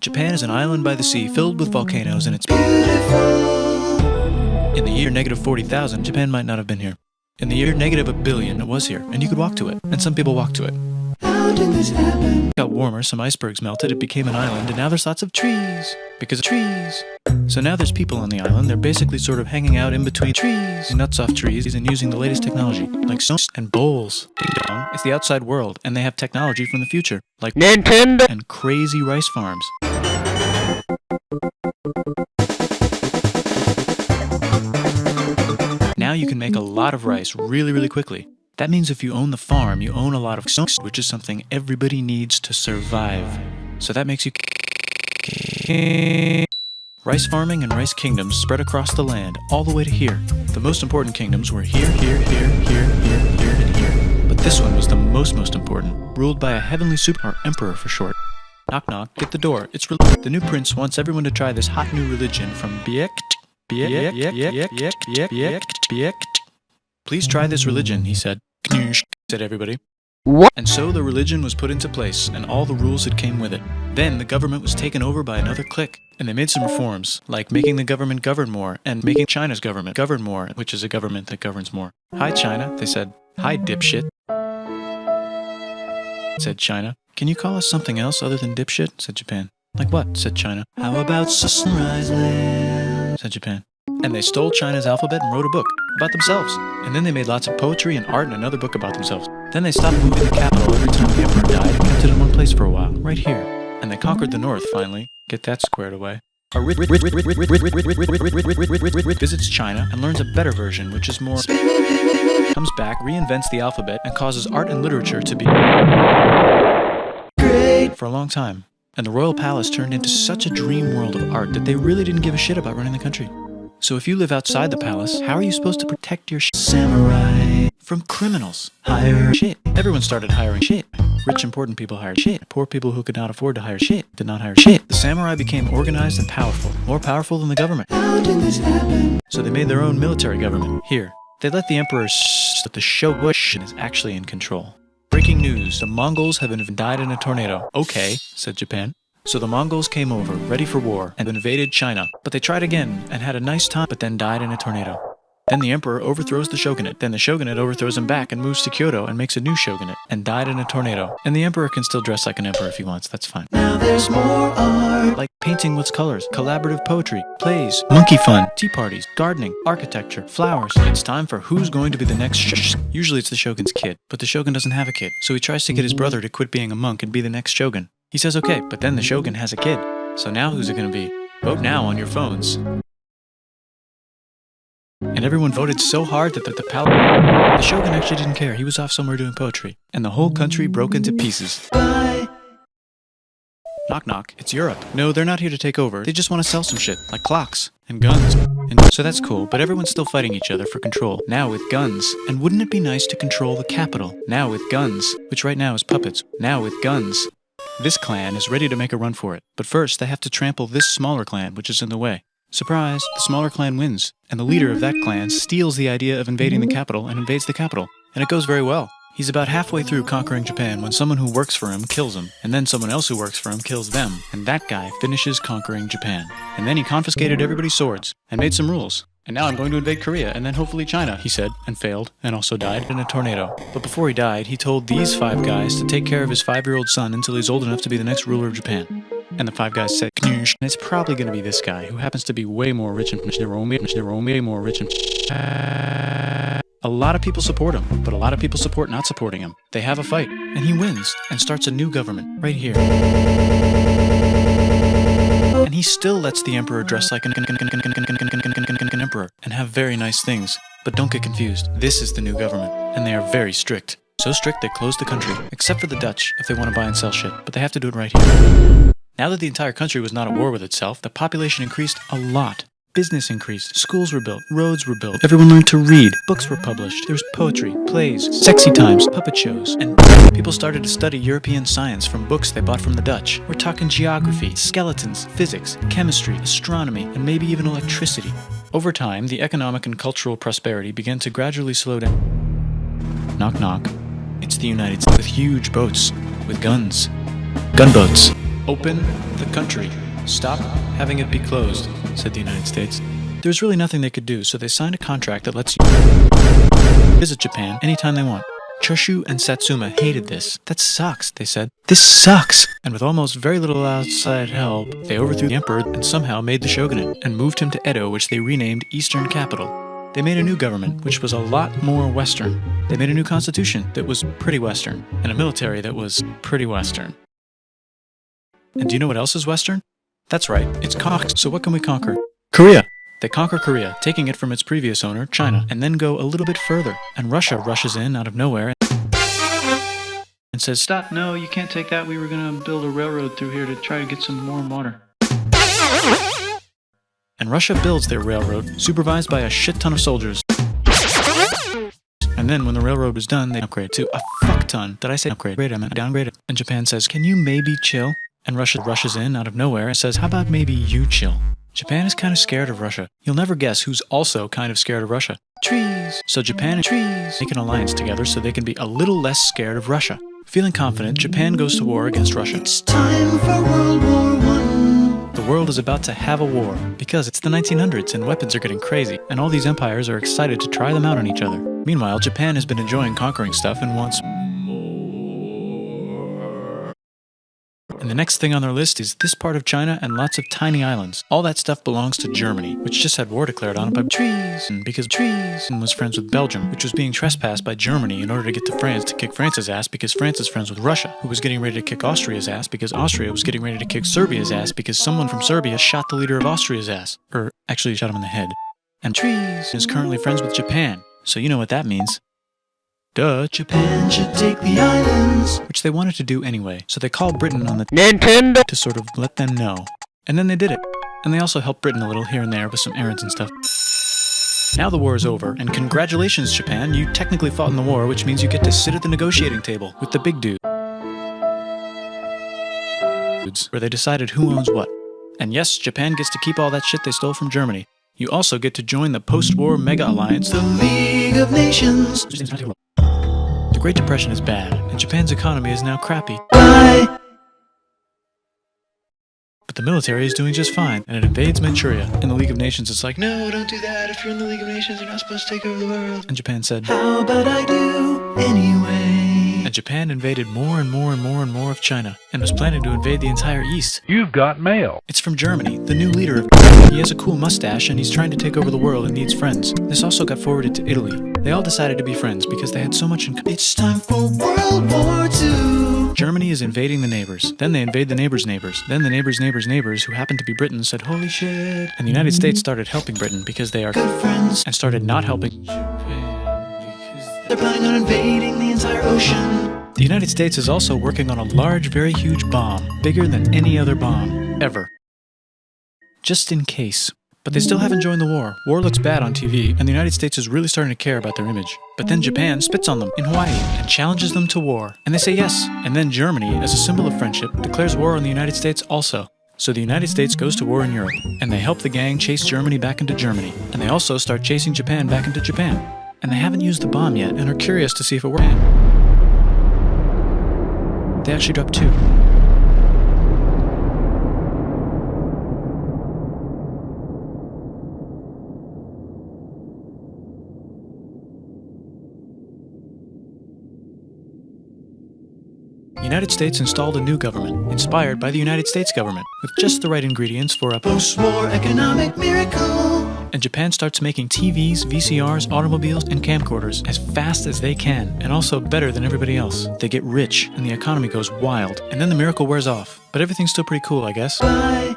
Japan is an island by the sea filled with volcanoes and it's beautiful. In the year -40,000, Japan might not have been here. In the year -1 billion, it was here, and you could walk to it, and some people walked to it. How did this happen? It got warmer, some icebergs melted, it became an island, and now there's lots of trees. Because of trees. So now there's people on the island, they're basically sort of hanging out in between trees, nuts off trees, and using the latest technology, like snows and bowls. Ding dong, it's the outside world, and they have technology from the future, like Nintendo and crazy rice farms. Now you can make a lot of rice really quickly. That means if you own the farm, you own a lot of snows, which is something everybody needs to survive. So that makes you... Rice farming and rice kingdoms spread across the land, all the way to here. The most important kingdoms were here, here, and here. But this one was the most important, ruled by a heavenly super, or emperor for short. Knock knock, get the door, it's the new prince wants everyone to try this hot new religion from Please try this religion, he said. Said everybody. What? And so the religion was put into place, and all the rules that came with it. Then the government was taken over by another clique, and they made some reforms, like making the government govern more, and making China's government govern more, which is a government that governs more. Hi, China, they said. Hi, dipshit, said China. Can you call us something else other than dipshit? Said Japan. Like what? Said China. How about Sunrise Land? Said Japan. And they stole China's alphabet and wrote a book about themselves. And then they made lots of poetry and art and another book about themselves. Then they stopped moving the capital every time the emperor died and kept it in one place for a while, right here. And they conquered the north, finally. Get that squared away. A rich visits China and learns a better version, which is more... Comes back, reinvents the alphabet, and causes art and literature to be... great for a long time. And the royal palace turned into such a dream world of art that they really didn't give a shit about running the country. So if you live outside the palace, how are you supposed to protect your samurai from criminals? Hire shit. Everyone started hiring shit. Rich, important people hired shit. Poor people who could not afford to hire shit did not hire shit. The samurai became organized and powerful, more powerful than the government. How did this happen? So they made their own military government. Here. They let the emperor that the shogun is actually in control. Breaking news, the Mongols have died in a tornado. Okay, said Japan. So the Mongols came over, ready for war, and invaded China. But they tried again, and had a nice time, but then died in a tornado. Then the emperor overthrows the shogunate. Then the shogunate overthrows him back and moves to Kyoto and makes a new shogunate, and died in a tornado. And the emperor can still dress like an emperor if he wants, that's fine. Now there's more art. Like painting with colors, collaborative poetry, plays, monkey fun, tea parties, gardening, architecture, flowers. It's time for who's going to be the next Usually it's the shogun's kid, but the shogun doesn't have a kid. So he tries to get his brother to quit being a monk and be the next shogun. He says okay, but then the shogun has a kid. So now who's it gonna be? Vote now on your phones. And everyone voted so hard that the shogun actually didn't care. He was off somewhere doing poetry. And the whole country broke into pieces. Bye. Knock knock, it's Europe. No, they're not here to take over. They just want to sell some shit, like clocks and guns. And so that's cool, but everyone's still fighting each other for control. Now with guns. And wouldn't it be nice to control the capital? Now with guns, which right now is puppets. Now with guns. This clan is ready to make a run for it, but first they have to trample this smaller clan, which is in the way. Surprise, the smaller clan wins, and the leader of that clan steals the idea of invading the capital and invades the capital, and it goes very well. He's about halfway through conquering Japan when someone who works for him kills him, and then someone else who works for him kills them, and that guy finishes conquering Japan. And then he confiscated everybody's swords, and made some rules. And now I'm going to invade Korea, and then hopefully China, he said, and failed, and also died in a tornado. But before he died, he told these 5 guys to take care of his 5-year-old son until he's old enough to be the next ruler of Japan. And the 5 guys said, and it's probably going to be this guy, who happens to be way more rich and way more rich and... A lot of people support him, but a lot of people support not supporting him. They have a fight, and he wins, and starts a new government, right here. And he still lets the emperor dress like an emperor, and have very nice things. But don't get confused, this is the new government, and they are very strict. So strict they closed the country, except for the Dutch, if they want to buy and sell shit, but they have to do it right here. Now that the entire country was not at war with itself, the population increased a lot. Business increased, schools were built, roads were built, everyone learned to read, books were published, there was poetry, plays, sexy times, puppet shows, and people started to study European science from books they bought from the Dutch. We're talking geography, skeletons, physics, chemistry, astronomy, and maybe even electricity. Over time, the economic and cultural prosperity began to gradually slow down. Knock knock. It's the United States with huge boats, with guns. Gunboats. Open the country. Stop having it be closed, said the United States. There's really nothing they could do, so they signed a contract that lets you visit Japan anytime they want. Choshu and Satsuma hated this. That sucks, they said. This sucks! And with almost very little outside help, they overthrew the emperor and somehow made the shogunate, and moved him to Edo, which they renamed Eastern Capital. They made a new government, which was a lot more Western. They made a new constitution that was pretty Western, and a military that was pretty Western. And do you know what else is Western? That's right, it's conquest. So what can we conquer? Korea! They conquer Korea, taking it from its previous owner, China, and then go a little bit further. And Russia rushes in out of nowhere and says, "Stop, no, you can't take that. We were going to build a railroad through here to try to get some warm water." And Russia builds their railroad, supervised by a shit ton of soldiers. And then when the railroad was done, they upgrade to a fuck ton. Did I say upgrade? I meant downgrade it. And Japan says, "Can you maybe chill?" And Russia rushes in out of nowhere and says, "How about maybe you chill?" Japan is kind of scared of Russia. You'll never guess who's also kind of scared of Russia. Trees! So Japan and trees make an alliance together so they can be a little less scared of Russia. Feeling confident, Japan goes to war against Russia. It's time for World War I. The world is about to have a war because it's the 1900s and weapons are getting crazy, and all these empires are excited to try them out on each other. Meanwhile, Japan has been enjoying conquering stuff and wants more. And the next thing on their list is this part of China and lots of tiny islands. All that stuff belongs to Germany, which just had war declared on it by trees. And because trees was friends with Belgium, which was being trespassed by Germany in order to get to France to kick France's ass because France is friends with Russia, who was getting ready to kick Austria's ass because Austria was getting ready to kick Serbia's ass because someone from Serbia shot the leader of Austria's ass. Or actually shot him in the head. And trees is currently friends with Japan, so you know what that means. Duh, Japan should take the islands. Which they wanted to do anyway, so they called Britain on the Nintendo to sort of let them know. And then they did it. And they also helped Britain a little here and there with some errands and stuff. Now the war is over, and congratulations, Japan, you technically fought in the war, which means you get to sit at the negotiating table with the big dudes, where they decided who owns what. And yes, Japan gets to keep all that shit they stole from Germany. You also get to join the post-war mega-alliance, the League of Nations. The Great Depression is bad, and Japan's economy is now crappy. Bye. But the military is doing just fine, and it invades Manchuria. In the League of Nations, it's like, "No, don't do that. If you're in the League of Nations, you're not supposed to take over the world." And Japan said, "How about I do anyway?" And Japan invaded more and more and more and more of China, and was planning to invade the entire East. You've got mail. It's from Germany, the new leader of... He has a cool mustache, and he's trying to take over the world and needs friends. This also got forwarded to Italy. They all decided to be friends because they had so much in common. It's time for World War II! Germany is invading the neighbors. Then they invade the neighbors' neighbors. Then the neighbors' neighbors' neighbors, who happened to be Britain, said, "Holy shit!" And the United States started helping Britain because they are good friends, and started not helping Japan because they're planning on invading the entire ocean. The United States is also working on a large, very huge bomb, bigger than any other bomb, ever. Just in case. But they still haven't joined the war. War looks bad on TV, and the United States is really starting to care about their image. But then Japan spits on them in Hawaii and challenges them to war. And they say yes. And then Germany, as a symbol of friendship, declares war on the United States also. So the United States goes to war in Europe, and they help the gang chase Germany back into Germany. And they also start chasing Japan back into Japan. And they haven't used the bomb yet, and are curious to see if it works. They actually dropped 2. The United States installed a new government, inspired by the United States government, with just the right ingredients for a post-war economic miracle. And Japan starts making TVs, VCRs, automobiles, and camcorders as fast as they can, and also better than everybody else. They get rich, and the economy goes wild, and then the miracle wears off. But everything's still pretty cool, I guess. Bye.